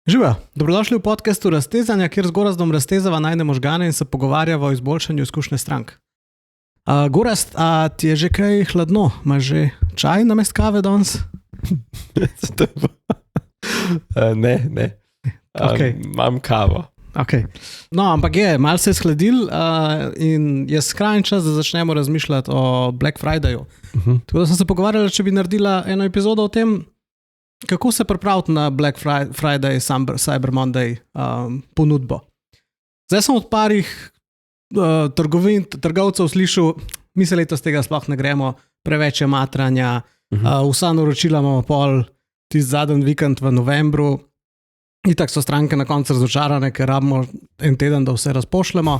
Živijo, dobrodošli v podcastu Raztezanja, kjer z Gorazdom raztezava najne možgane in se pogovarjava o izboljšanju izkušnje strank. Gorazd, a ti je že kaj hladno? Imaš že čaj namesto kave danes? Ne. Okay. Imam kavo. Okay. No, ampak malo se je shladil in je skrajni čas, da začnemo razmišljati o Black Fridayju. Tako da sem se pogovarjala, če bi naredila eno epizodo o tem, kako se pripraviti na Black Friday, Cyber Monday ponudbo. Zdaj sem od parih trgovcev slišal, mi se letos tega sploh ne gremo, preveč je matranja, vsa naročila imamo pol tisti zadnji vikend v novembru. Itak so stranke na koncu razočarane, ker rabimo en teden, da vse razpošljemo.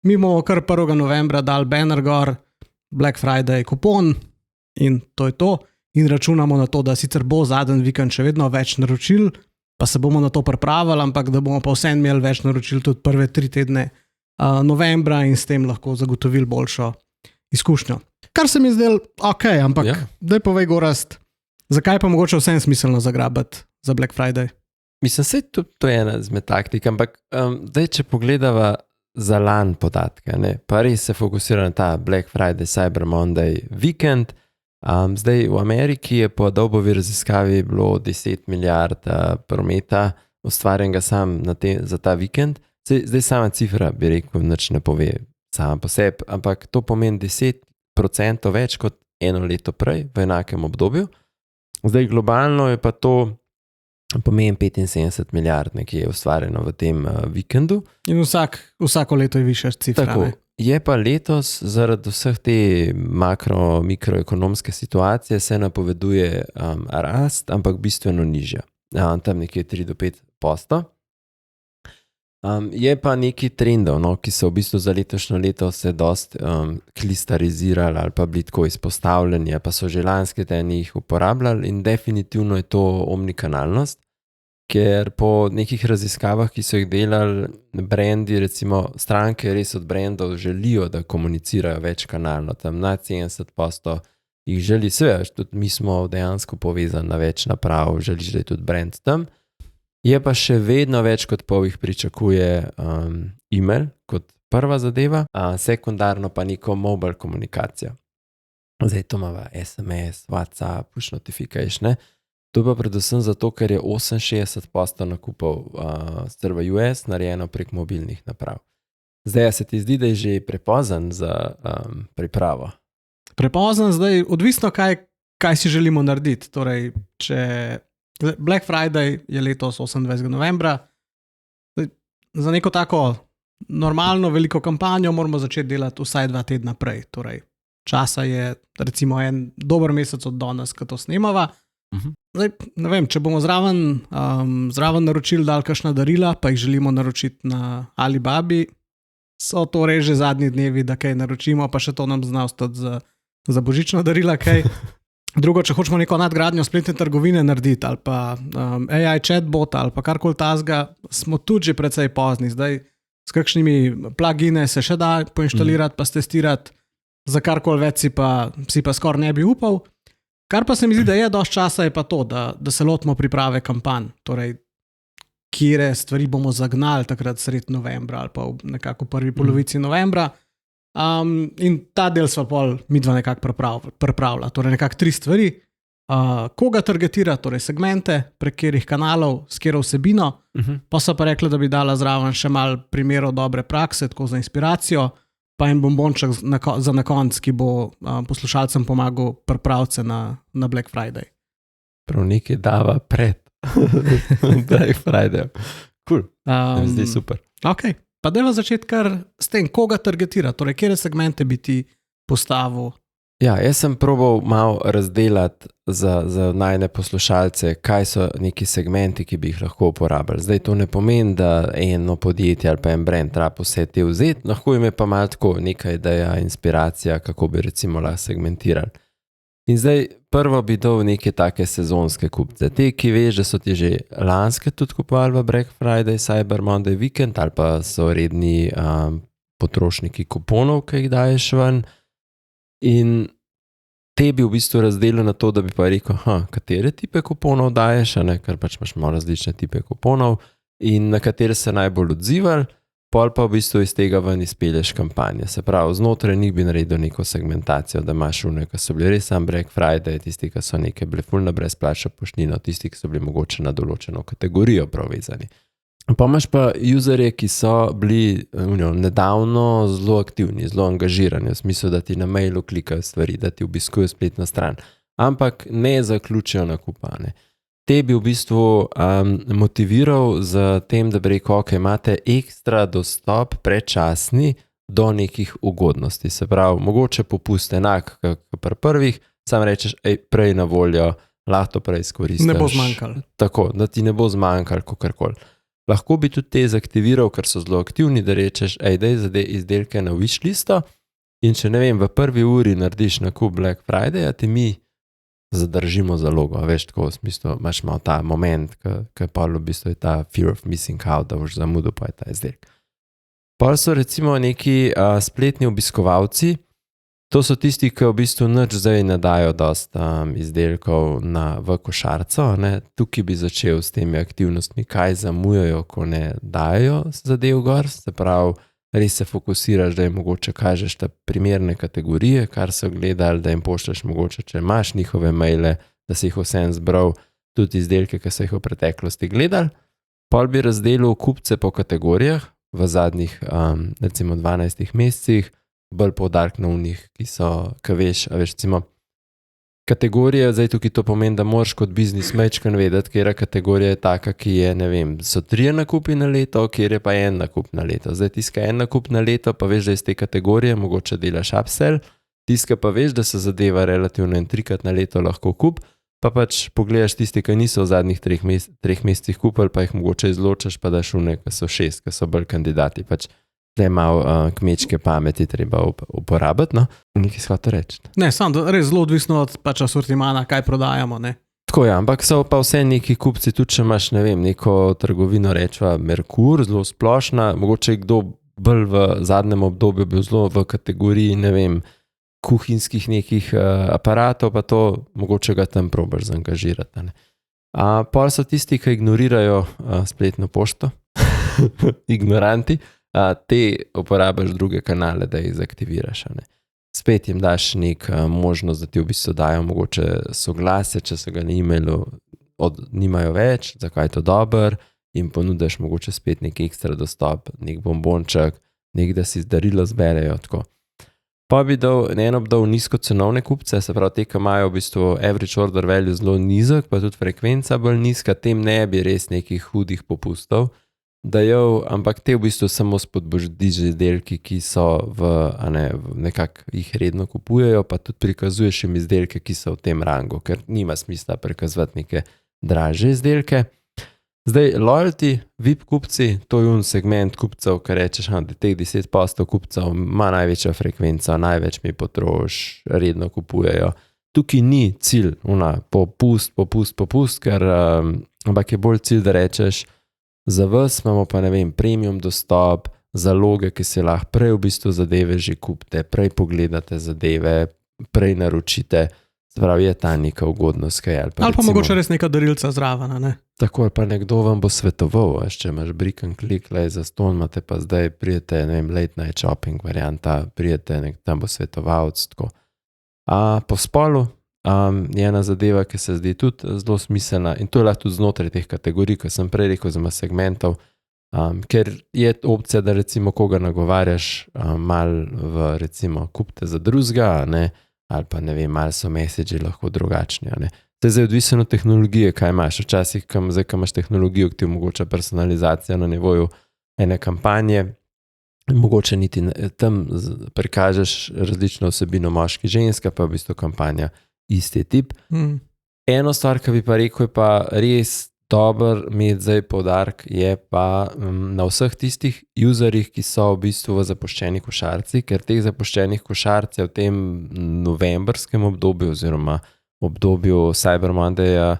Mi bomo kar 1. novembra dali banner gor, Black Friday kupon in to je to. In računamo na to, da sicer bo zadnji vikend še vedno več naročil, pa se bomo na to pripravili, ampak da bomo pa vsem imeli več naročil tudi prve 3 tedne novembra in s tem lahko zagotovili boljšo izkušnjo. Kar se mi zdelo ok, ampak daj povej, Gorazd, zakaj pa mogoče vsem smiselno zagrabiti za Black Friday? Mislim, se to je ena izmed taktik, ampak daj, če pogledava za lani podatke, ne, pa res se fokusira na ta Black Friday, Cyber Monday vikend. Zdaj v Ameriki je po Adobeovi raziskavi bilo 10 milijard prometa ustvarjenega sam za ta vikend. Zdaj sama cifra, bi rekel, nič ne pove sama po sebi, ampak to pomeni 10% več kot eno leto prej v enakem obdobju. Zdaj globalno je pa to pomeni 75 milijard nekje ustvarjeno v tem vikendu. In vsako leto je višja cifra. Tako. Je pa letos zaradi vseh te mikroekonomske situacije se napoveduje rast, ampak bistveno nižja. Tam nekje 3-5%. Je pa neki trendov, ki so v bistvu za letošnjo leto se dosti klistarizirali ali pa bili tako izpostavljeni, pa so že lanske tedne jih uporabljali in definitivno je to omnikanalnost. Ker po nekih raziskavah, ki so jih delali brendi, recimo stranke res od brendov želijo, da komunicirajo večkanalno, tam nad 70% jih želi, seveda, tudi mi smo dejansko povezani na več naprav, želiš, da je tudi brand tam. Je pa še vedno več kot pol jih pričakuje e-mail kot prva zadeva, sekundarno pa neko mobile komunikacijo. Zdaj to imamo SMS, WhatsApp, push notification, ne? To pa predvsem zato, ker je 68% nakupov v US narejeno prek mobilnih naprav. Zdaj se ti zdi, da je že prepozen za pripravo? Prepozen, zdaj odvisno, kaj si želimo narediti. Torej, če Black Friday je letos 28. novembra, za neko tako normalno veliko kampanjo moramo začeti delati vsaj 2 tedna prej. Torej, časa je recimo en dober mesec od danes, ko to snemava. Zdaj, ne vem, če bomo zraven naročili dali kakšna darila, pa jih želimo naročiti na Alibabi, so to res že zadnji dnevi, da kaj naročimo, pa še to nam zna ostati za božično darila kaj. Drugo, če hočemo neko nadgradnjo spletne trgovine narediti, ali pa AI chatbot, ali pa karkoli tazga, smo tudi že precej pozni. Zdaj, s kakšnimi plugine se še da poinštalirati, pa stestirati, za karkoli več si pa skoraj ne bi upal. Kar pa se mi zdi, da je dosti časa, je pa to, da se lotimo priprave kampanj. Torej, kire stvari bomo zagnali takrat sredi novembra ali pa nekako v prvi polovici novembra. In ta del sva pol midva nekako pripravila. Torej, nekako 3 stvari. Koga targetira, torej segmente, prek katerih kanalov, s katero vsebino. Pa so pa rekla, da bi dala zraven še malo primerov dobre prakse, tako za inspiracijo. Pa en bombonček za na konc, ki bo poslušalcem pomagal pripraviti se na Black Friday. Prav nekaj dava pred Black Friday. Cool, zdaj super. Ok, pa dajva začeti kar s tem, koga targetira, torej kjere segmente bi ti postavil. Ja, jaz sem probal malo razdelati za najne poslušalce, kaj so neki segmenti, ki bi jih lahko uporabljali. Zdaj to ne pomeni, da eno podjetje ali pa en brand treba vse te vzeti, lahko jim je pa malo tako neka ideja, inspiracija, kako bi recimo lahko segmentirali. In zdaj prvo bi dal neke take sezonske kupce. Te, ki veš, da so ti že lanske tudi kupovali v Black Friday, Cyber Monday vikend ali pa so redni potrošniki kuponov, ki jih daješ ven. In te bi v bistvu razdelil na to, da bi pa rekel, katere tipe kuponov daješ, ker pač imaš malo različne tipe kuponov in na katere se najbolj odzivali, pol pa v bistvu iz tega ven izpelješ kampanje. Se pravi, znotraj njih bi naredil neko segmentacijo, da imaš une, ki so bili res sam Black Friday, tisti, ki so neke bile ful na brezplačno poštnino, tisti, ki so bili mogoče na določeno kategorijo prav vezani. Pa imaš pa userje, ki so bili nedavno zelo aktivni, zelo angažirani, v smislu, da ti na mailu klikajo stvari, da ti obiskujo spletno stran, ampak ne zaključijo nakupa. Te bi v bistvu motiviral z tem, da bi rekel, ok, imate ekstra dostop prečasni do nekih ugodnosti. Se pravi, mogoče popust enak, kot pri prvih, sam rečeš, prej na voljo, lahko prej izkoristiš. Ne bo zmanjkalo. Tako, da ti ne bo zmanjkalo, kakorkoli. Lahko bi tudi te zaktiviral, ker so zelo aktivni, da rečeš, daj za izdelke na wishlisto in če ne vem, v prvi uri narediš nakup Black Friday, ti mi zadržimo zalogo, veš, tako v smislu, imaš malo ta moment, ki pa v bistvu je ta fear of missing out, da boš zamudil pa je ta izdelek. Pa so recimo neki spletni obiskovalci, to so tisti, ki v bistvu nič zdaj ne dajo dost izdelkov v košarco, tukaj bi začel s temi aktivnostmi, kaj zamujajo, ko ne dajo zadev gor, se pravi, res se fokusiraš, da jim mogoče kažeš te primerne kategorije, kar so gledali, da jim pošleš mogoče, če imaš njihove maile, da si jih vsem zbral, tudi izdelke, ki so jih v preteklosti gledali. Pol bi razdelil kupce po kategorijah v zadnjih recimo 12 mesecih, bolj poudarek na unih, ki so, ki veš, recimo, kategorije, zdaj tukaj to pomeni, da moraš kot biznis mečkan vedeti, kjera kategorija je taka, ki je, ne vem, so 3 nakupi na leto, kjer je pa 1 nakup na leto. Zdaj tiska 1 nakup na leto, pa veš, da iz te kategorije mogoče delaš upsell, tiska pa veš, da se zadeva relativno in 3krat na leto lahko kup, pa pač pogledaš tisti, ki niso v zadnjih 3 mesecih kupili, pa jih mogoče izločaš, pa daš une, ki so 6, ki so bolj kandidati, pač tle malo kmečke pameti treba uporabiti, no? Nekaj si hotel reči. Ne, samo res zelo odvisno od pač asortimana, kaj prodajamo, ne? Tako ja, ampak so pa vse neki kupci, tudi če imaš, ne vem, neko trgovino rečva Merkur, zelo splošna, mogoče kdo bolj v zadnjem obdobju bil zelo v kategoriji, ne vem, kuhinjskih nekih aparatov, pa to mogoče ga tam probaš zaangažirati, ne? Pol so tisti, ki ignorirajo spletno pošto, ignoranti, te uporabiš druge kanale, da jih zaktiviraš. Spet jim daš nek možnost, da ti v bistvu dajo mogoče soglasje, če so ga na e-mailu nimajo več, zakaj je to dober, in ponudaš mogoče spet nek ekstra dostop, nek bombonček, nek da si darilo zberejo, tako. Pa bi dal nizkocenovne kupce, se pravi te, ki imajo v bistvu average order value zelo nizek, pa tudi frekvenca bolj nizka, tem ne bi res nekih hudih popustov dajal, ampak te v bistvu samo spodbudiš izdelki, ki so nekako jih redno kupujejo, pa tudi prikazuješ jim izdelke, ki so v tem rangu, ker nima smisla prikazovati neke dražje izdelke. Zdaj, loyalty, VIP kupci, to je segment kupcev, ki rečeš, da teh 10% kupcev ima največjo frekvenco, največ mi potroš, redno kupujejo. Tukaj ni cilj, popust, ker ampak je bolj cilj, da rečeš, za vas imamo pa, ne vem, premium dostop, zaloge, ki si lahko prej v bistvu zadeve že kupite, prej pogledate zadeve, prej naročite, pravi je ta neka ugodnost, kaj ali pa recimo, mogoče res neka darilca zraven, ne? Tako, pa nekdo vam bo svetoval, če imaš brick and click, za ston imate pa zdaj prijete, ne vem, late night shopping varianta, prijete, tam bo svetovalc, tako. Po spolu je ena zadeva, ki se zdi tudi zelo smiselna in to je lahko tudi znotraj teh kategorij, ko sem prej rekel, zelo segmentov, ker je opcija, da recimo koga nagovarjaš malo v recimo kupte za drugega, ali pa ne vem, malo so message lahko drugačni. To je zdaj odvisno od tehnologije, kaj imaš. Včasih, ko imaš tehnologijo, ki ti omogoča personalizacijo na nivoju ene kampanje, mogoče niti tam prikažeš različno vsebino moški, ženska, pa v bistvu kampanja isti tip. Eno stvar, ki bi pa rekel, je pa res dober imeti zdaj poudarek, je pa na vseh tistih userjih, ki so v bistvu v zapuščenih košarci, ker teh zapuščenih košarc je v tem novembrskem obdobju oziroma obdobju Cyber Mondaya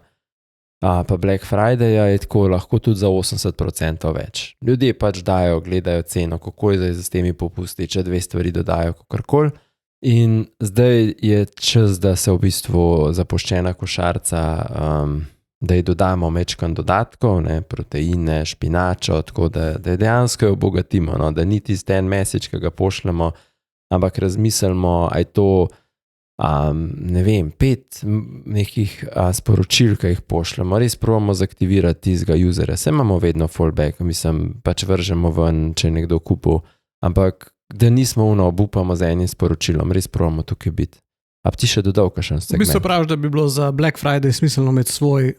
pa Black Fridaya je tako lahko tudi za 80% več. Ljudje pač dajo, gledajo ceno, kako je zdaj z temi popusti, če 2 stvari dodajo kakorkoli In zdaj je čas, da se v bistvu zapuščena košarica, da ji dodamo mečkan dodatkov, ne, proteine, špinačo, tako da je dejansko jo obogatimo, no, da ni tisti en message, ki ga pošljemo, ampak razmislimo, a je to, ne vem, 5 nekih sporočil, ki jih pošljemo, res probamo zaktivirati tistega userja. Saj imamo vedno fallback, mislim, pač vržemo ven, če je nekdo kupil, ampak da nismo obupamo z enim sporočilom, res probamo tukaj biti. A bi ti še dodal kakšen segment? V bistvu praviš, da bi bilo za Black Friday smiselno imeti svojo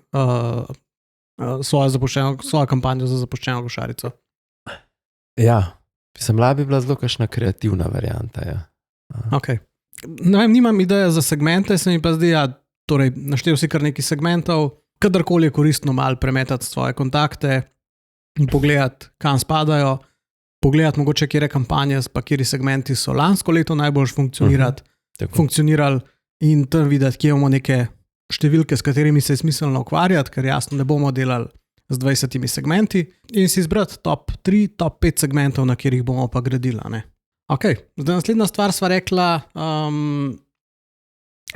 kampanjo za zapuščeno košarico. Ja, mislim, bi bila zelo kakšna kreativna varianta. Ja. Okay. Ne vem, nimam ideje za segmente, se mi pa zdi, torej naštel si kar nekaj segmentov, kadarkoli je koristno malo premetati svoje kontakte in pogledati, kam spadajo, pogledati mogoče, kjere kampanje, pa kjeri segmenti so lansko leto najbolj funkcionirali in tam videti, kje imamo neke številke, s katerimi se je smiselno ukvarjati, ker jasno ne bomo delali z 20 segmenti in si izbrati top 3, top 5 segmentov, na kjerih bomo pa gradili. Ok, zdaj naslednja stvar sva rekla,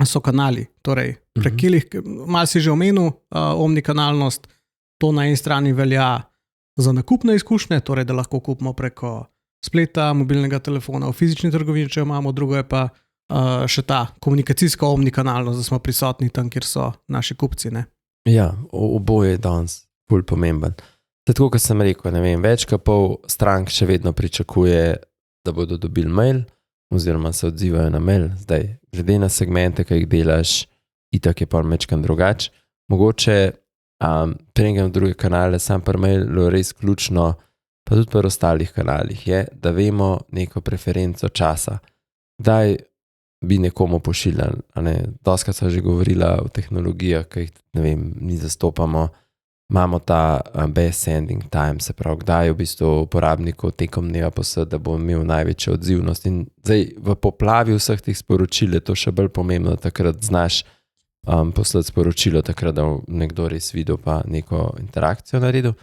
so kanali, torej prek katerih, malo si že omenil, omnikanalnost, to na eni strani velja za nakupne izkušnje, torej da lahko kupimo preko spleta, mobilnega telefona v fizični trgovini, če imamo, drugo je pa še ta komunikacijska omnikanalnost, da smo prisotni tam, kjer so naši kupci. Ne? Ja, oboje je danes bolj pomemben. Tako, kot sem rekel, ne vem, več kot pol strank še vedno pričakuje, da bodo dobili mail, oziroma se odzivajo na mail. Zdaj, glede na segmente, ki jih delaš, itak je pa mečkan drugač. Mogoče prengem v druge kanale, sam pri mailu res ključno, pa tudi pri ostalih kanalih je, da vemo neko preferenco časa. Kdaj bi nekomu pošiljali, doskrat sva že govorila o tehnologijah, ki jih, ne vem, mi zastopamo, imamo ta best sending time, se pravi, kdaj je v bistvu uporabniku tekom dneva poslati, da bo imel največjo odzivnost. In zdaj v poplavi vseh teh sporočil je to še bolj pomembno, da takrat znaš poslati sporočilo, takrat da nekdo res videl pa neko interakcijo naredil.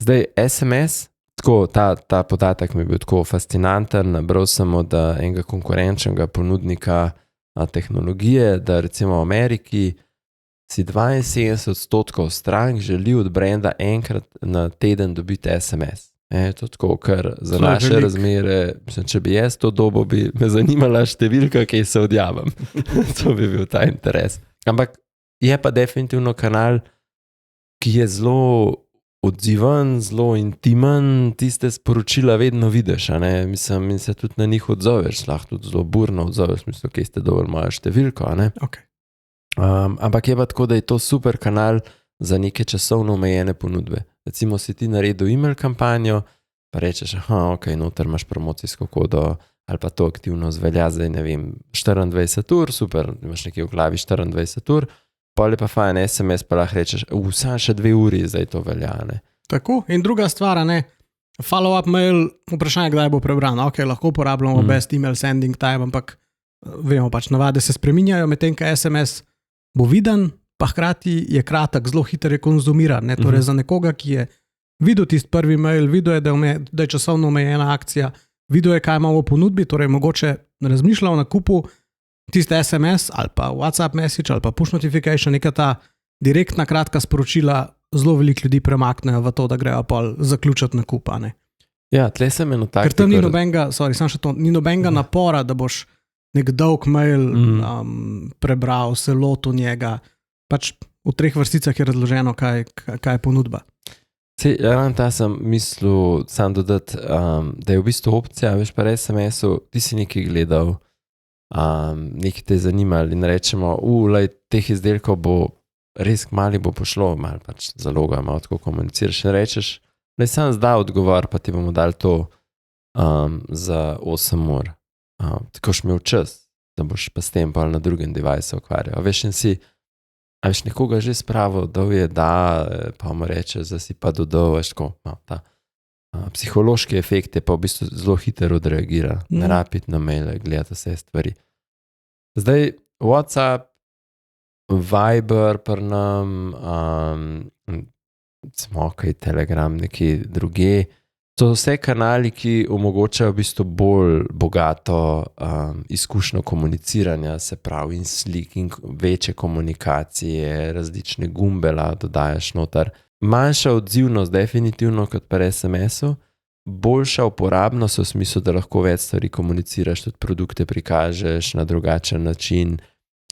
Zdaj SMS, tako ta podatek mi je bil tako fascinanten, nabral sem od enega konkurenčnega ponudnika tehnologije, da recimo v Ameriki si 72% strank želi od brenda enkrat na teden dobiti SMS. To tako, ker za naše razmere, mislim, če bi jaz to dobo, bi me zanimala številka, ki se odjavim. To bi bil ta interes. Ampak je pa definitivno kanal, ki je zelo odziven, zelo intimen, tiste sporočila vedno vidiš, mislim, in se tudi na njih odzoveš, lahko tudi zelo burno odzoveš, mislim, kje ste dovolj mojo številko, Ok. Ampak je pa tako, da je to super kanal za neke časovno omejene ponudbe. Recimo si ti naredil email kampanjo, pa rečeš, ok, noter imaš promocijsko kodo, ali pa to aktivno zvelja, zdaj ne vem, 24 ur, super, imaš nekje v glavi 24 ur, pol je pa fajn SMS, pa lahko rečeš, samo še 2 uri zdaj to velja. Tako, in druga stvar, follow-up mail, vprašanje, kdaj bo prebran. Ok, lahko uporabljamo best email sending time, ampak vemo pač, navade se spreminjajo, medtem ko SMS bo viden, pa hkrati je kratek, zelo hiter je konzumiran. Torej za nekoga, ki je videl tisti prvi mail, videl je, da je časovno omejena akcija, videl je, kaj imamo v ponudbi, torej mogoče razmišlja o nakupu tiste SMS ali pa WhatsApp message ali pa push notification, neka ta direktna kratka sporočila zelo veliko ljudi premaknejo v to, da grejo pol zaključiti nakup. Ja, tle sem eno taktiko. Ker tam ni nobenega, ni nobenega napora, da boš nek dolg mail prebral, se lotil njega. Pač v 3 vrsticah je razloženo, kaj je ponudba. Ta sem mislil sam dodati, da je v bistvu opcija, veš pa SMS-u, ti si nekaj gledal, nekaj te je zanimalo in rečemo, teh izdelkov bo res kmali bo pošlo, malo pač zaloga, malo tako komuniciraš in rečeš, sam zdaj odgovor, pa ti bomo dali to za 8 ur. Tako še imel čas, da boš pa s tem pa na drugem device ukvarjal. A veš nekoga že spravil, da je pa mu reče, da si pa dodal, veš tako, ta psihološki efekt je pa v bistvu zelo hitro odreagira, ne rapid na maile, gledati vse stvari. Zdaj, WhatsApp, Viber pri nam, smo kaj Telegram, neki druge, So vse kanali, ki omogočajo v bistvu bolj bogato izkušnjo komuniciranja, se pravi in slik in večje komunikacije, različne gumbela dodajaš noter. Manjša odzivnost definitivno kot pri SMS-u, boljša uporabnost v smislu, da lahko več stvari komuniciraš, tudi produkte prikažeš na drugačen način,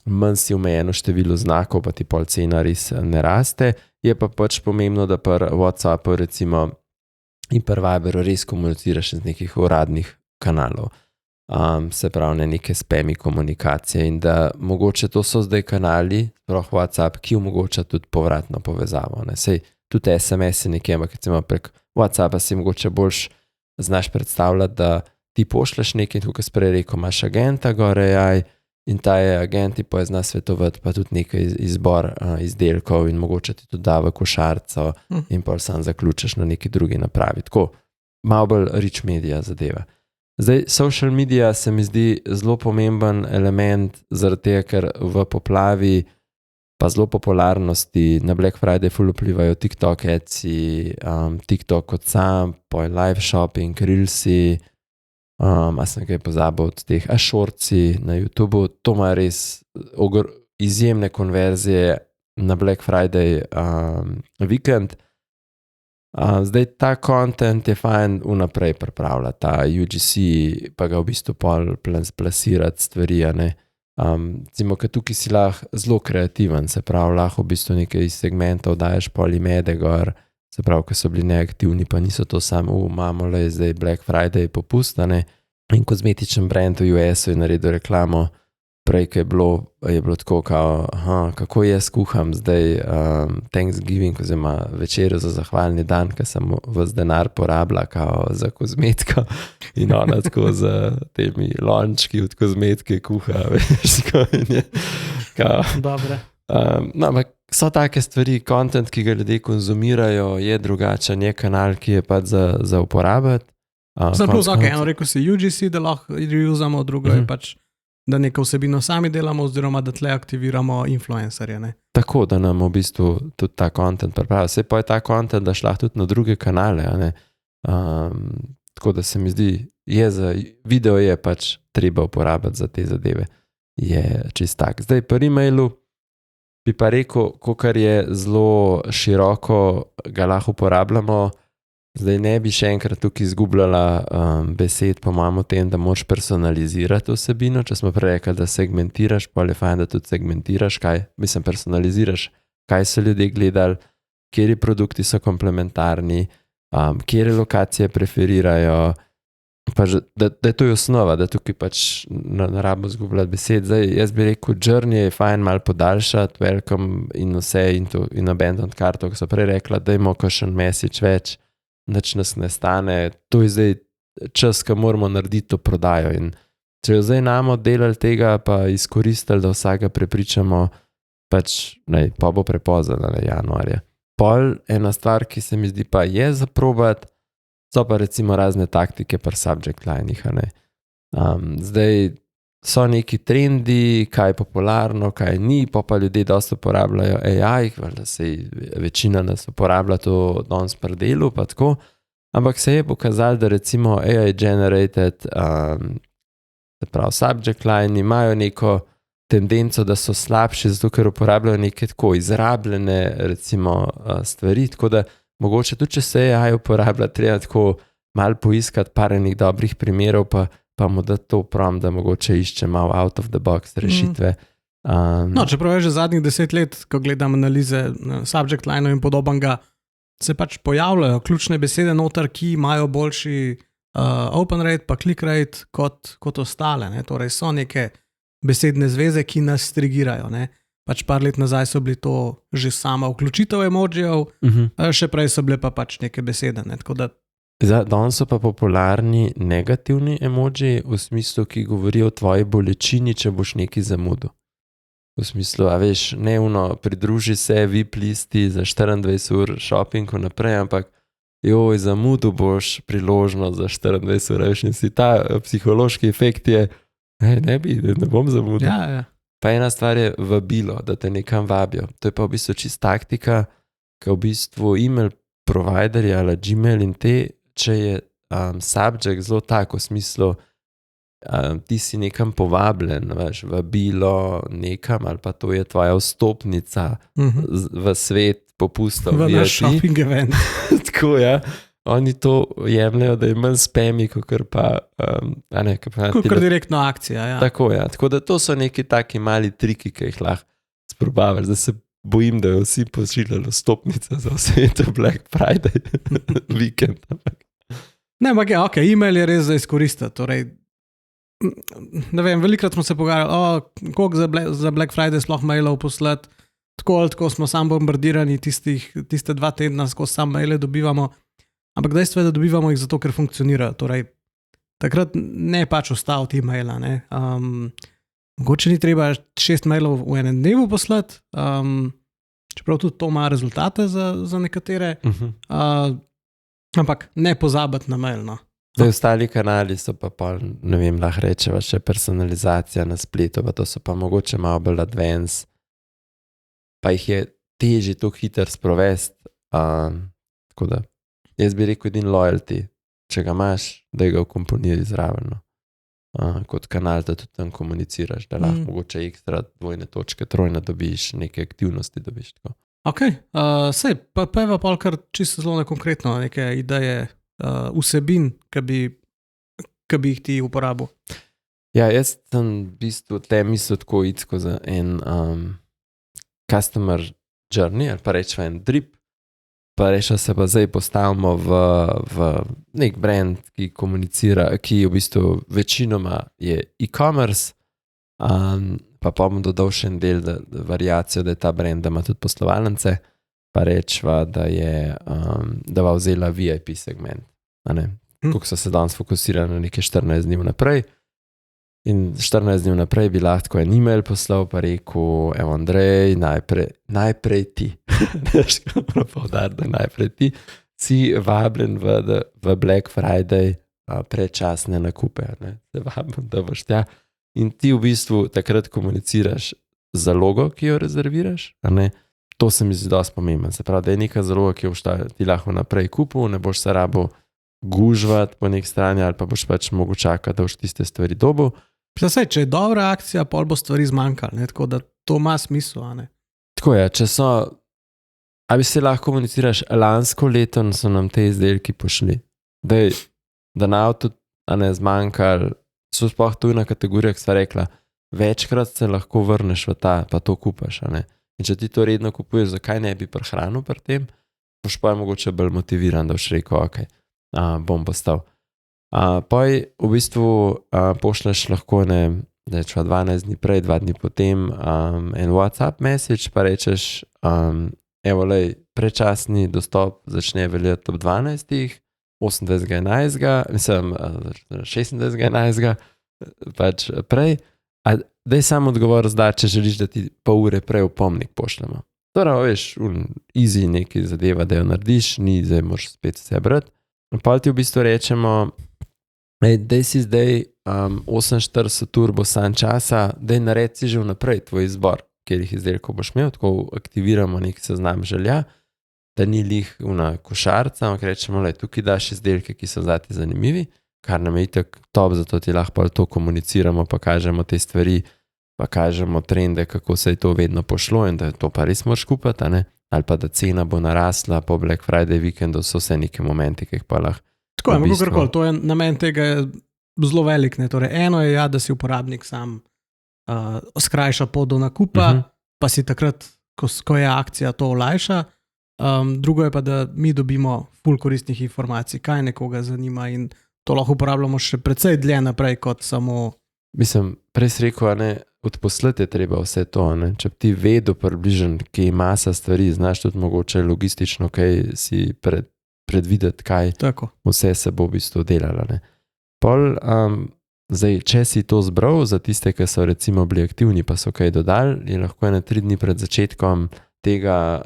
manj si omejeno število znakov, pa ti pol cena res ne raste. Je pa pač pomembno, da pri WhatsAppu recimo in pri Viberu res komuniciraš iz nekih uradnih kanalov. Se pravi, ne neke spami komunikacije in da mogoče to so zdaj kanali, sploh WhatsApp, ki omogoča tudi povratno povezavo. Ne? Sej tudi SMS je nekje, ampak recimo prek WhatsAppa si mogoče boljš znaš predstavljati, da ti pošleš nekaj in tukaj sprej rekel, imaš agenta gore, in ta je agent ti pa zna svetovati pa tudi nekaj izbor izdelkov in mogoče ti tudi da v košarco in pa sam zaključiš na neki drugi napravi. Tako, malo bolj rich media zadeva. Zdaj, social media se mi zdi zelo pomemben element zaradi tega, ker v poplavi pa zelo popularnosti na Black Friday ful vplivajo TikTok ads-i, TikTok kot sam, pa live shopping, reelsi, a sem kaj pozabil od teh, shortsi na YouTubeu, to ima res izjemne konverzije na Black Friday vikend. Zdaj ta content je fajn vnaprej pripravljati, ta UGC, pa ga v bistvu pol plasirati stvari, ne. Recimo, ker tukaj si lahko zelo kreativen, se pravi, lahko v bistvu nekaj iz segmentov daješ polimede gor, se pravi, ker so bili neaktivni, pa niso to samo, imamo le zdaj Black Friday popust, ne. In kozmetičen brand v US-u je naredil reklamo, prej, ko je bilo tako, kao, kako jaz kuham zdaj Thanksgiving, oziroma večerjo za zahvalni dan, ker sem vas denar porabila kao za kozmetiko in ona tako za temi lončki od kozmetike kuha, veš, tako in je. Dobre. No, ampak so take stvari, content, ki ga ljudje konzumirajo, je drugačen, je kanal, ki je pač za uporabiti. Zdaj plus, eno rekel si UGC, da lahko reusamo, drugo je pač, da neko vsebino sami delamo, oziroma da tle aktiviramo influencerje, ne? Tako, da nam v bistvu tudi ta content pripravi. Saj pa je ta content, da šlah tudi na druge kanale, ne? Tako da se mi zdi, video je pač treba uporabiti za te zadeve. Je čist tak. Zdaj pri e-mailu bi pa rekel, kakor je zelo široko, ga lahko uporabljamo. Zdaj ne bi še enkrat tukaj izgubljala besed, po mojem, o tem, da moraš personalizirati vsebino, če smo prej rekli, da segmentiraš, pa je fajn, da tudi segmentiraš, personaliziraš, kaj so ljudje gledali, kateri produkti so komplementarni, katere lokacije preferirajo, pa da je to osnova, da tukaj pač ne rabimo izgubljati besed. Zdaj, jaz bi rekel, journey je fajn malo podaljšati, welcome in vse in abandoned karto, ko so prej rekla, dajmo kakšen message več, nič nas ne stane, to je zdaj čas, ko moramo narediti to prodajo in če jo zdaj namo delali tega, pa izkoristili, da vsega prepričamo, pač, pa bo prepozno, januarja. Pol ena stvar, ki se mi zdi pa je za probati, so pa recimo razne taktike pri subject linih, zdaj so neki trendi, kaj je popularno, kaj ni, pa ljudje dosti uporabljajo AI, da se večina nas uporablja to danes pri delu, pa tako, ampak se je pokazalo, da recimo AI generated, se pravi subject line, imajo neko tendenco, da so slabši, zato ker uporabljajo neke tako izrabljene recimo stvari, tako da mogoče tudi, če se AI uporablja, treba tako malo poiskati par enih dobrih primerov, pa mu da to prom, da mogoče išče malo out of the box rešitve. No, čeprav je že zadnjih 10 let, ko gledam analize subject lineov in podobnega, se pač pojavljajo ključne besede noter, ki imajo boljši open rate pa click rate kot ostale, ne? Torej so neke besedne zveze, ki nas trigirajo, ne? Pač par let nazaj so bili to že sama vključitev emojijev, še prej so bile pa pač neke besede, ne? Tako da danes so pa popularni negativni emoji, v smislu, ki govorijo o tvoji bolečini, če boš nekaj zamudil. V smislu, a veš, ne pridruži se VIP listi za 24 ur shopping naprej, ampak zamudil boš priložnost za 24 ur, veš, in si ta psihološki efekt je, ne bom zamudil. Ja. Pa ena stvar je vabilo, da te nekam vabijo. To je pa v bistvu čist taktika, ki v bistvu email providerji ali Gmail in te če je subject zelo tako v smislu, ti si nekam povabljen, veš, vabilo nekam, ali pa to je tvoja vstopnica v svet popustov. V naš shopping event. Tako, ja. Oni to jemljajo, da je manj spami, kot pa... Kot direktno akcija, ja. Tako, ja. Tako da to so neki taki mali triki, ki jih lahko sprobavaš. Zdaj se bojim, da jo vsi pošiljali vstopnice za vse to Black Friday vikend. Ne, ampak je, ok, e-mail je res za izkoristiti. Torej, ne vem, velikrat smo se pogovarjali, koliko za Black Friday sploh mailov poslati, tako ali tako smo sam bombardirani tiste 2 tedna, skozi sam maile dobivamo, ampak dejstvo je, da dobivamo jih zato, ker funkcionirajo. Torej, takrat ne pač ustaviti e-maila, ne. Mogoče ni treba 6 mailov v enem dnevu poslati, čeprav tudi to ima rezultate za nekatere, ampak ne pozabiti na mail, no. Zdaj, ostali kanali so pa pol, ne vem, lahko rečeva še personalizacija na spletu, pa to so pa mogoče malo bolj advanced, pa jih je težje to hitro sprovesti. Tako da, jaz bi rekel edin loyalty, če ga imaš, da ga vkomponiri zraven. Kot kanal, da tudi tam komuniciraš, da lahko mogoče ekstra 2 točke, 3 dobiš, neke aktivnosti dobiš. Tako. Ok, sej, pa je pa pol kar čisto zelo nekonkretno, neke ideje, vsebin, ki bi jih ti uporabil. Ja, jaz sem v bistvu te mislil tako iti skozi en customer journey, ali pa rečemo en drip, pa rečemo se pa zdaj postavimo v nek brand, ki komunicira, ki v bistvu večinoma je e-commerce, pa bom dodal še en del variacijo, da je ta brand, da ima tudi poslovalnice, pa rečva, da bo vzela VIP segment. Koliko so se danes fokusirali na nekaj 14 dni vnaprej. In 14 dni vnaprej bi lahko en e-mail poslal, pa rekel, evo Andrej, najprej ti. Povdar, da najprej ti si vabljen v Black Friday predčasne nakupe. Se vabim, da boš tja. In ti v bistvu takrat komuniciraš zalogo, ki jo rezerviraš, To se mi zdi dosti pomembno. Se pravi, da je neka zaloga, ki jo boš ti lahko naprej kupil, ne boš se rabo gužvati po nek strani ali pa boš pač mogel čakati, da boš tiste stvari dobil. Saj, če je dobra akcija, pol bo stvari zmanjkalo, tako da to ima smisel, a ne? Tako je, če so, a bi se lahko komuniciraš, lansko leto so nam te izdelki pošli. Da na avto zmanjkali, so sploh tujna kategorija, ki sva rekla, večkrat se lahko vrneš v ta, pa to kupaš, a ne? In če ti to redno kupuješ, zakaj ne bi prehranil pri tem, boš pa je mogoče bolj motiviran, da boš rekel, ok, bom postal. Poj v bistvu pošleš lahko da je 12 dni prej, 2 dni potem en WhatsApp message, pa rečeš, evo lej, prečasni dostop začne veljati ob 12. 28.11. Mislim, 26.11. pač prej. Daj samo odgovor zdaj, če želiš, da ti pol ure prej opomnik pošljemo. Torej, veš, easy nekaj zadeva, da jo narediš, ni zdaj moraš spet vse brati. Pa ti v bistvu rečemo, daj si zdaj 48 ur bo san časa, daj naredi si že vnaprej tvoj izbor, kjer jih izdelkov boš imel, tako aktiviramo nek seznam želja, da ni lih una košarca, ampak rečemo, tukaj daš izdelke, ki so zate zanimivi, kar nam je itak top, zato ti lahko to komuniciramo, pa kažemo te stvari, pa kažemo trende, kako se je to vedno pošlo in da to pa res moraš kupati, ali pa da cena bo narasla po Black Friday vikendu, so vse neke momenti, ki jih pa lahko. Tako je, kakorkoli, to je namen tega zelo velik, ne, torej eno je da si uporabnik sam skrajša pot do nakupa, pa si takrat, ko je akcija, to olajša, drugo je pa, da mi dobimo ful koristnih informacij, kaj nekoga zanima in to lahko uporabljamo še precej dlje naprej, kot samo... Mislim, prej si rekel, odposlati je treba vse to, če bi ti vedel približen, ki je masa stvari, znaš tudi mogoče logistično, kaj si predvideti, kaj vse se bo v bistvu delalo. Pol, zdaj, če si to zbral, za tiste, ki so recimo bili aktivni, pa so kaj dodali, je lahko 3 dni pred začetkom tega,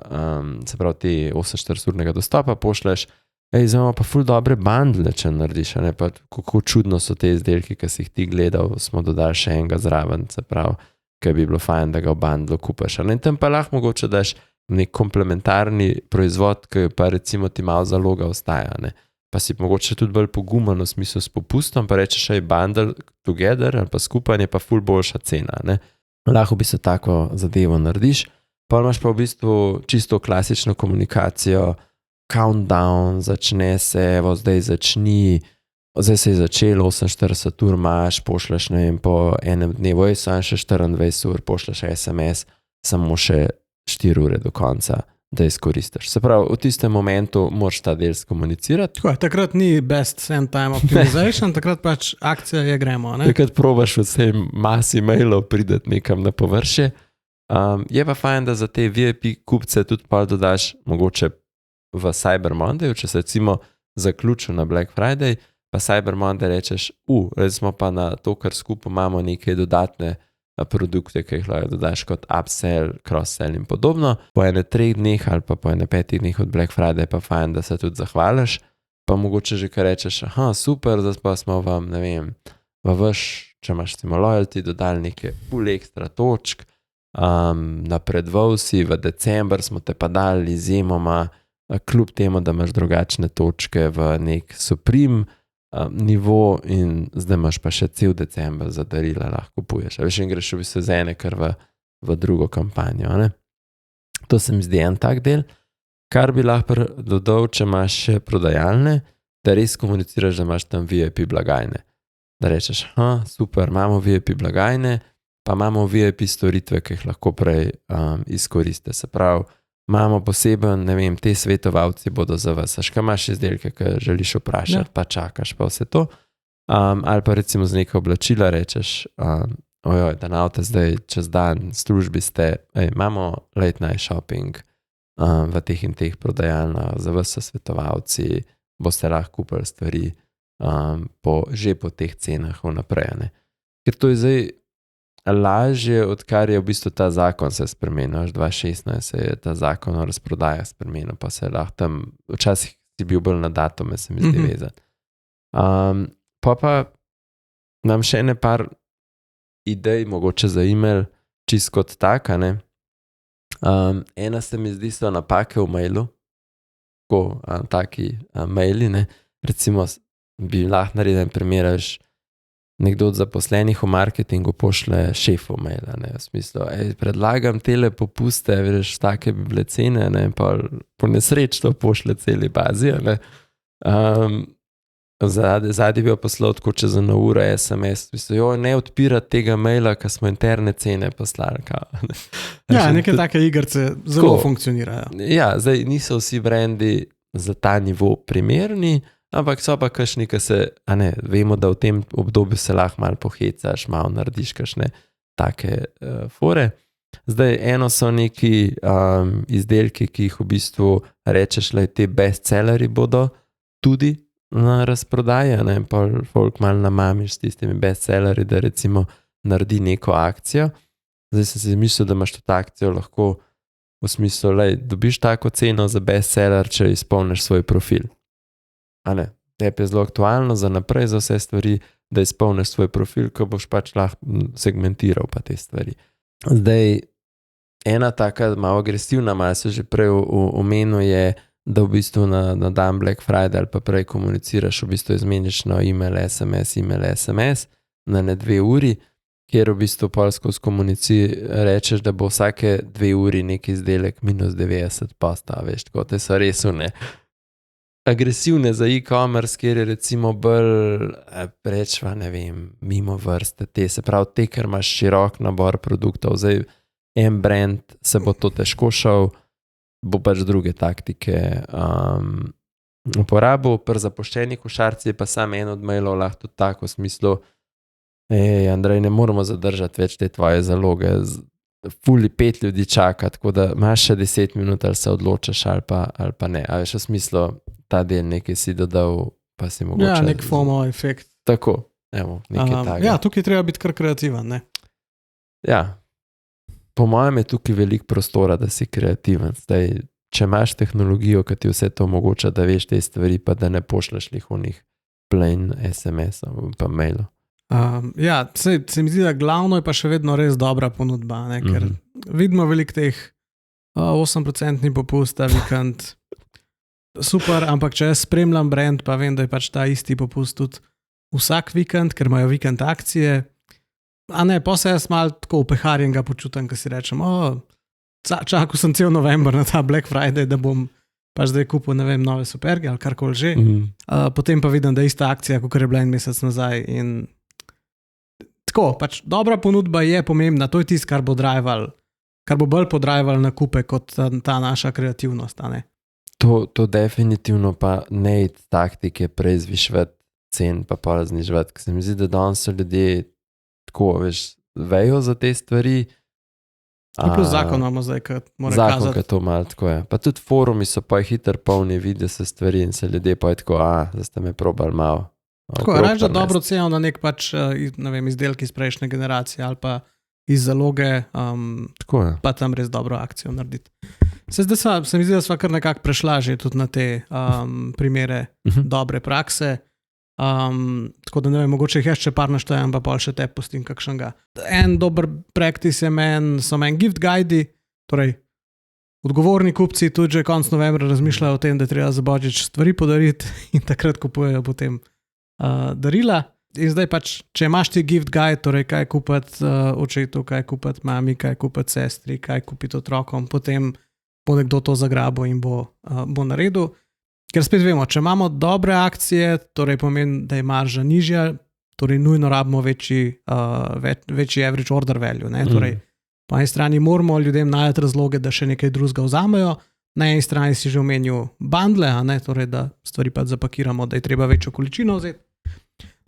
se pravi, te 48-urnega dostopa pošleš, zdaj imamo pa ful dobre bundle, če narediš, pa kako čudno so te izdelki, ki si jih ti gledal, smo dodali še enega zraven, se pravi, ki bi bilo fajn, da ga v bundlu kupaš. In tam pa lahko mogoče daš nek komplementarni proizvod, ki pa recimo ti malo zaloga ostaja. pa si mogoče tudi bolj pogumen v smislu s popustom, pa rečeš, aj bundle together ali pa skupaj je pa ful boljša cena. Ne? Lahko bi se tako zadevo narediš, pa imaš pa v bistvu čisto klasično komunikacijo, countdown, začne se, evo zdaj začni, zdaj se je začelo, 48 ur imaš, pošleš, ne vem, po enem dnevu, samo še 24 ur, pošleš SMS, samo še 4 ure do konca, da izkoristiš. Se pravi, v tistem momentu moraš ta del skomunicirati. Tako, takrat ni best end time optimization, takrat pač akcija je gremo. Ne? Takrat probaš v tej masi mailov prideti nekam na površje. Je pa fajn, da za te VIP kupce tudi pa dodaš mogoče v Cyber Monday, če se recimo zaključil na Black Friday, pa Cyber Monday rečeš, recimo pa na to, kar skupaj imamo neke dodatne produkte, ki jih lahko dodaš kot upsell, cross-sell in podobno. Po 3 dneh ali pa po 5 dneh od Black Friday pa fajn, da se tudi zahvališ, pa mogoče že kar rečeš, super, zdaj pa smo vam, ne vem, če imaš recimo loyalty, dodali neke full ekstra točk, napredoval si, v december smo te pa dali izjemoma, kljub temu, da imaš drugačne točke v nek Supreme nivo in zdaj imaš pa še cel december za darila lahko kupuješ. Veš, in greš v bistvu z ene kar v drugo kampanjo. Ne? To se mi zdi en tak del. Kar bi lahko dodal, če imaš še prodajalne, da res komuniciraš, da imaš tam VIP blagajne. Da rečeš, super, imamo VIP blagajne, pa imamo VIP storitve, ki jih lahko prej izkoriste. Se pravi, imamo poseben, ne vem, te svetovalci bodo za vas, kaj imaš izdelke, ki želiš vprašati, pa čakaš pa vse to. Ali pa recimo z neka oblačila rečeš, da na avto zdaj čez dan službi ste, imamo late night shopping v teh in teh prodajalnah, za vas so svetovalci, boste lahko kupili stvari že po teh cenah vnaprej. Ne? Ker to je zdaj lažje, odkar je v bistvu ta zakon se spremenil. 2016 se je ta zakon o razprodaji spremenil, pa se lahko tam, včasih si bil bolj na datume, se mi zdi vezan. Pa nam še ene par idej, mogoče za e-mail, čist kot taka, ne. Ena se mi zdi so napake v mailu, taki maili, ne. Recimo bi lahko naredil en primer, nekdo od zaposlenih v marketingu pošle šefu maila, ne, v smislu, predlagam tele popuste, veš, take bi bile cene, ne, pa po nesreč to pošle celi bazi, ne. Zadnji bi jo poslal tako čez eno uro SMS, v smislu, ne odpirati tega maila, ker smo interne cene poslali. Ja, neke take igrce zelo funkcionirajo. Ja, zdaj niso vsi brendi za ta nivo primerni, ampak so pa kakšni, ki se, vemo, da v tem obdobju se lahko malo pohecaš, malo narediš kakšne take fore. Zdaj, eno so neki izdelki, ki jih v bistvu rečeš, da te bestselleri bodo tudi na razprodaji, pa folk malo namamiš s tistimi bestselleri, da recimo naredi neko akcijo. Zdaj sem si mislil, da imaš to akcijo lahko v smislu, da dobiš tako ceno za bestseller, če izpolniš svoj profil. Tebi je zelo aktualno za naprej za vse stvari, da izpolniš svoj profil, ko boš pač lahko segmentiral pa te stvari. Zdaj, ena taka malo agresivna, malo se že prej omenil je, da v bistvu na dan Black Friday ali pa prej komuniciraš, v bistvu izmeniš na email, SMS na 2 uri, kjer v bistvu polsko rečeš, da bo vsake 2 uri neki izdelek minus 90 posta, veš, tako te so res agresivne za e-commerce, kjer je recimo bolj prečva, ne vem, mimo vrste te, se pravi te, ker imaš širok nabor produktov, zdaj en brand se bo to težko šel, bo pač druge taktike uporabil, pri zapuščeni košarci je pa sam en od mailov lahko tudi tako v smislu, Andrej, ne moramo zadržati več te tvoje zaloge, fuli 5 ljudi čaka, tako da imaš še 10 minut, ali se odločaš ali pa ne, a veš v smislu, ta del nekaj si dodal, pa si mogoče... Ja, nek FOMO efekt. Tako, evo, nekaj takega. Ja, tukaj treba biti kar kreativen, ne? Ja, po mojem je tukaj veliko prostora, da si kreativen. Zdaj, če imaš tehnologijo, ki ti vse to omogoča, da veš te stvari, pa da ne pošleš onih plain SMS-ov pa mailov. Ja, se mi zdi, da glavno je pa še vedno res dobra ponudba, ne? Ker vidimo veliko teh 8% popust ta vikend. super, ampak če jaz spremljam brand, pa vem, da je pač ta isti popust tudi vsak vikend, ker imajo vikend akcije. A ne, pa se jaz malo tako upeharjenega počutim, ko si rečem, čakal sem cel november na ta Black Friday, da bom pač zdaj kupil, ne vem, nove superge ali karkoli že. Potem pa vidim, da je ista akcija, kot je bila en mesec nazaj. In tako, pač dobra ponudba je pomembna, to je tisto, kar bo bolj podrajval nakupe kot ta naša kreativnost, a ne? To definitivno pa ne je taktike prej zvišvati cen, pa znižvati, ker se mi zdi, da danes so ljudje tako, veš, vejo za te stvari. Plus zakon imamo zdaj, ki mora zakon, kazati. Zakon, to malo tako je. Pa tudi forumi so pa hitro polni, vidijo se stvari in se ljudje pa je tako, zdaj ste me probali malo. Tako, reč, da dobro ceno na nek pač, ne vem, izdelki iz prejšnje generacije ali pa iz zaloge, pa tam res dobro akcijo narediti. Se mi zdi, da sva kar nekako prešla že tudi na te primere dobre prakse. Tako da ne vem, mogoče jih še par naštejem, pa pol še te pustim kakšnega. En dober practice je so meni gift guidi, torej odgovorni kupci tudi že konc novembra razmišljajo o tem, da je treba za božič stvari podariti in takrat kupujejo potem darila. In zdaj pač, če imaš ti gift guide, torej kaj kupiti očetu, kaj kupiti mami, kaj kupiti sestri, kaj kupiti otrokom, potem bo nekdo to zagrabil in bo naredil. Ker spet vemo, če imamo dobre akcije, torej pomeni, da je marža nižja, torej nujno rabimo večji average order value. Ne? Torej, po eni strani moramo ljudem najti razloge, da še nekaj drugega vzamejo, na eni strani si že omenil bundle, a ne? Torej, da stvari pa zapakiramo, da je treba večjo količino vzeti.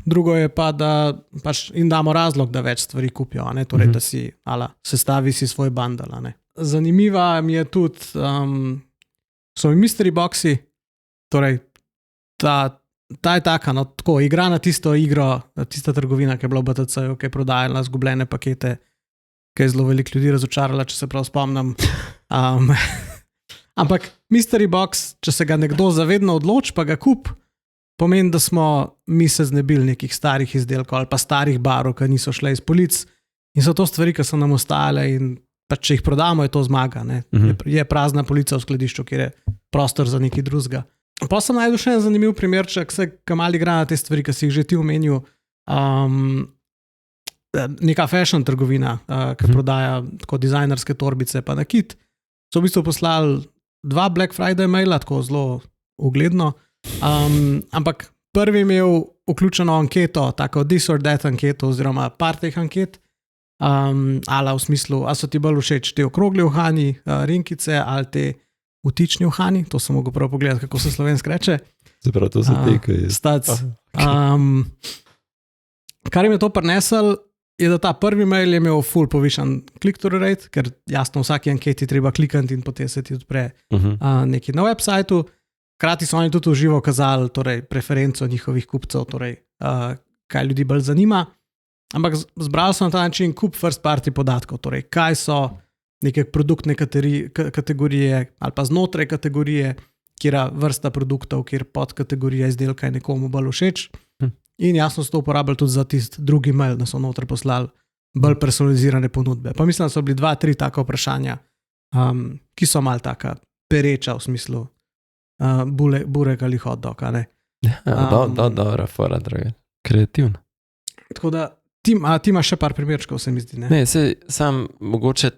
Drugo je pa, da pač jim damo razlog, da več stvari kupijo, a ne? Torej, da si sestavi si svoj bundle. A ne? Zanimiva mi je tudi, so mi mystery boxi. Torej, ta je taka, no, tako, igra na tisto igro, tista trgovina, ki je bila v BTC-ju, ki je prodajala zgubljene pakete, ki je zelo veliko ljudi razočarala, če se prav spomnim. Ampak mystery box, če se ga nekdo zavedno odloči, pa ga kup, pomeni, da smo mi se znebili nekih starih izdelkov ali pa starih barov, ki niso šle iz polic in so to stvari, ki so nam ostajale in pa če jih prodamo, je to zmaga. Ne? Je prazna polica v skladišču, kjer je prostor za nekaj drugega. Pa sem najdel še en zanimiv primerček, ki malo igra na te stvari, ki si jih že ti omenil. Neka fashion trgovina, ki prodaja tako dizajnerske torbice pa nakit, so v bistvu poslali 2 Black Friday maila, tako zelo ugledno, ampak prvi imel vključeno anketo, tako this or that anketo oziroma par teh anket, ali v smislu, a so ti bolj všeč te okrogli uhani, rinkice ali te vtični uhani, to sem mogel prav pogledati, kako se slovensko reče. Zaprav, to so te, ki je. Stac. Kar jim je to prinesel, je, da ta prvi mail je imel full povišan click-through rate, ker jasno v vsaki anketi treba klikati in potem se ti odpre nekaj na websajtu. Hkrati so oni tudi v živo kazali torej, preferenco njihovih kupcev, torej, kaj ljudi bolj zanima. Ampak zbrali so na ta način kup first party podatkov, torej kaj so neke produktne kategorije ali pa znotraj kategorije, kjer vrsta produktov, kjer podkategorija izdelka je nekomu bolj všeč. In jasno so to uporabljali tudi za tisti drugi mail, da so noter poslali bolj personalizirane ponudbe. Pa mislim, da so bili 2-3 taka vprašanja, ki so malo taka pereča v smislu burek ali hot dog, a ne? Dobra fora, drage. Kreativno. Tako da, ti imaš še par primerčkov, se mi zdi, ne? Ne, sam mogoče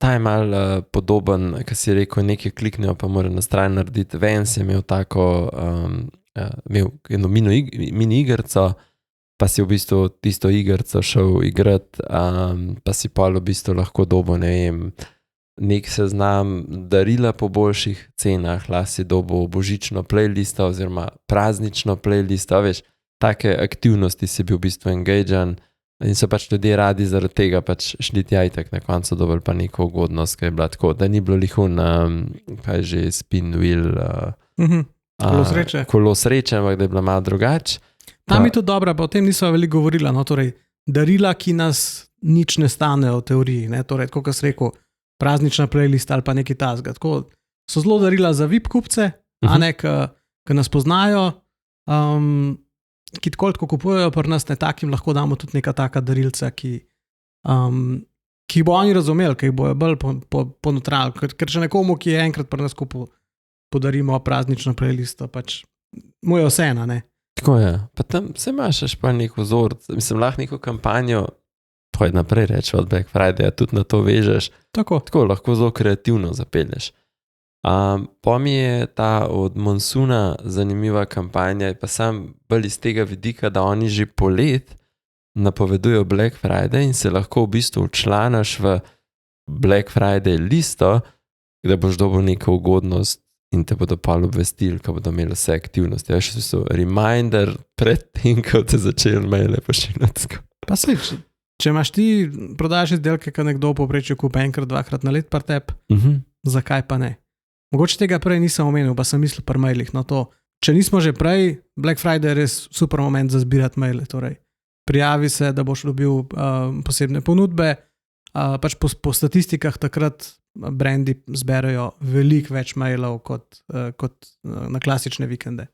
ta je malo podoben, ki si rekel, nekaj kliknejo, pa mora na stran narediti. Vance je imel tako, imel eno mini igrco, pa si v bistvu tisto igrco šel igrati, pa si pol v bistvu lahko dobo, ne vem, nek seznam darila po boljših cenah, lahko si dobo božično playlisto oziroma praznično playlisto, veš, take aktivnosti si bil v bistvu engagean. In so pač ljudje radi zaradi tega pač šli tja itak na koncu dobili pa neko ugodnost, ki je bila tako, da ni bilo lihun, kaj že, spin wheel, kolo sreče, ampak da je bila malo drugače. Tam je tudi dobra, pa o tem niso veliko govorila, no, torej darila, ki nas nič ne stanejo v teoriji, ne, torej, kot si rekel, praznična playlista ali pa nekaj tasga. Tako so zelo darila za VIP kupce, a ne, ki nas poznajo, ki tako kupujejo pri nas, ne takim lahko damo tudi neka taka darilca, ki bo oni razumeli, ki jih bojo bolj ponotrali, ker če nekomu, ki je enkrat pri nas kupil podarimo praznično playlisto, pač mu je vseeno, ne. Tako je. Pa tam se imaš še pa nek vzor, mislim, lahko neko kampanjo, pojď naprej reči od Black Friday, tudi na to vežeš. Tako Lahko zelo kreativno zapelješ. Pa mi je ta od Monsuna zanimiva kampanja, pa sam bolj iz tega vidika, da oni že polet napovedujo Black Friday in se lahko v bistvu včlanaš v Black Friday listo, da boš dobil neko ugodnost in te bodo pa obvestili, ko bodo imeli vse aktivnosti. Ja, še so reminder pred tem, ko te začeli maile pošiljati. Pa sej, če imaš ti prodajaš izdelke, ki nekdo v povprečju kupi enkrat, dvakrat na let par tep, zakaj pa ne? Mogoče tega prej nisem omenil, pa sem mislil par mailih na to. Če nismo že prej, Black Friday je res super moment za zbirati maile, torej prijavi se, da boš dobil posebne ponudbe, pač po statistikah takrat brendi zberajo veliko več mailov kot na klasične vikende.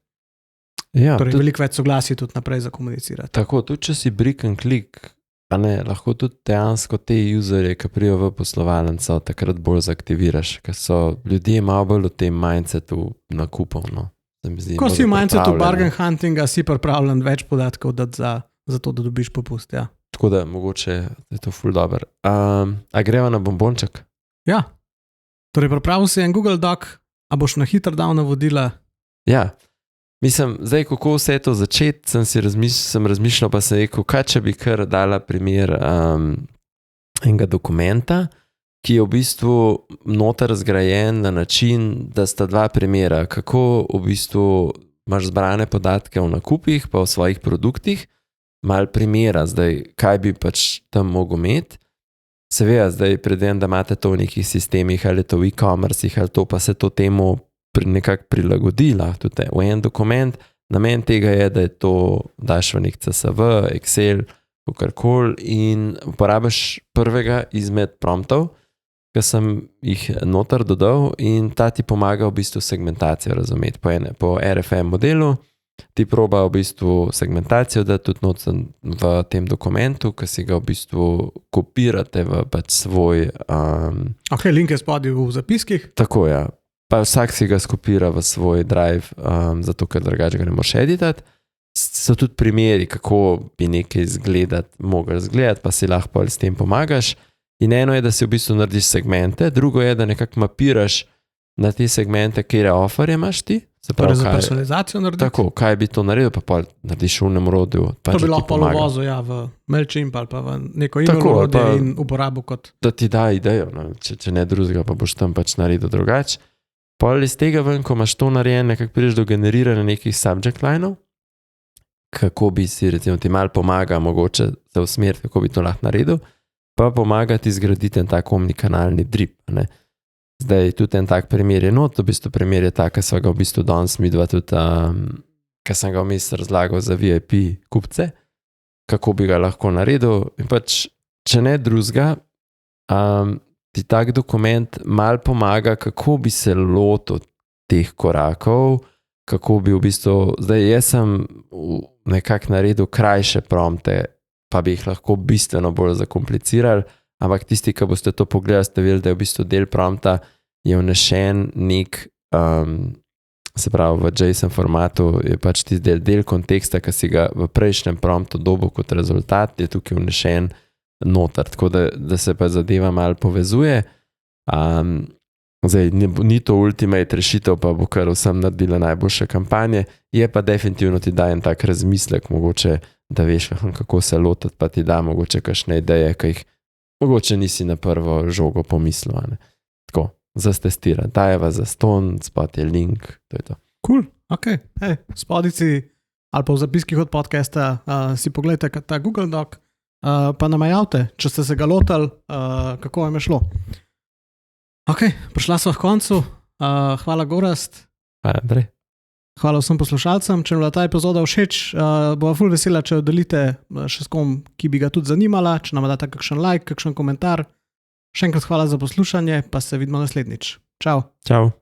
Ja, torej veliko več soglasij tudi naprej za komunicirati. Tako, tudi če si brick and click, a ne, lahko tudi dejansko te userje, ki prijo v poslovalnico, takrat bolj zaktiviraš, ker so ljudje malo bolj v tem mindsetu nakupov. No. Ko si v mindsetu bargain huntinga, si pripravljen več podatkov dati za to, da dobiš popust. Ja. Tako da mogoče je to ful dober. A greva na bombonček? Ja, torej pripravil si en Google Doc, a boš na hitro dal navodila? Ja, mislim, zdaj kako vse to začeti, sem razmišljal, pa sem rekel, kaj če bi kar dala primer enega dokumenta, ki je v bistvu noter zgrajen na način, da sta dva primera, kako v bistvu imaš zbrane podatke o nakupih pa o svojih produktih, malo primera, zdaj, kaj bi pač tam mogel imeti. Seveda, zdaj predvsem, da imate to v nekih sistemih, ali to v e-commercih, ali to pa se to temu nekako prilagodi, lahko tudi v en dokument. Namen tega je, da je to daš v nek CSV, Excel, kakorkoli in uporabiš prvega izmed promptov, ki sem jih noter dodal in ta ti pomaga v bistvu segmentacijo razumeti. Po RFM modelu ti proba v bistvu segmentacijo, da tudi noter v tem dokumentu, ki si ga v bistvu kopirate v pač svoj... Ok, link je spodaj v zapiskih. Tako, ja. Pa vsak si ga skopira v svoj drive, zato ker drugače ga ne moreš editati. So tudi primeri, kako bi nekaj mogel izgledati, pa si lahko s tem pomagaš. In eno je, da si v bistvu narediš segmente, drugo je, da nekako mapiraš na te segmente, kjer offerje imaš ti. Torej za personalizacijo narediti? Tako, kaj bi to naredil, pa narediš v unem rodju. To bi lahko vozil v MailChimp ali pa v neko email orodje in uporabo kot... Da ti da idejo, no? če ne drugega, pa boš tam pač naredil drugače. Pol iz tega ven, ko imaš to narejeno, nekako prideš do generiranja nekih subject lineov, kako bi si, recimo, ti malo pomaga, mogoče se usmeriti, kako bi to lahko naredil, pa pomaga ti zgraditi en tak omnikanalni drip. Ne? Zdaj, tudi en tak primer je not, v bistvu primer je tak, ki sva ga v bistvu danes midva tudi, ki sem ga vmes razlagal za VIP kupce, kako bi ga lahko naredil. In pač, če ne drugega, ti tak dokument mal pomaga, kako bi se lotil teh korakov, kako bi v bistvu, zdaj jaz sem nekako naredil krajše prompte, pa bi jih lahko bistveno bolj zakomplicirali, ampak tisti, ki boste to pogledali, ste videli, da je v bistvu del prompta je vnešen nek, se pravi v JSON formatu, je pač tisti del konteksta, ki si ga v prejšnjem promptu dobil kot rezultat, je tukaj vnešen noter, tako da se pa zadeva malo povezuje. Zdaj, ni to ultimate rešitev, pa bo kar vsem naredila najboljše kampanje, je pa definitivno ti da en tak razmislek, mogoče, da veš, kako se lotiti, pa ti da mogoče kakšne ideje, ki jih mogoče nisi na prvo žogo pomislil. Tako, zastestira. Dajeva za ston, spod je link, to je to. Cool, ok. Hey, spodici ali pa v zapiskih od podcasta si pogledajte ta Google Doc, pa nam javite, če ste se ga lotali, kako vam je šlo. Ok, prišla sva v koncu. Hvala Gorazd. Hvala Andrej. Hvala vsem poslušalcem. Če vam je ta epizoda všeč, bova ful vesela, če jo delite še s kom, ki bi ga tudi zanimala, če nam date kakšen like, kakšen komentar. Še enkrat hvala za poslušanje, pa se vidimo naslednjič. Čau. Čau.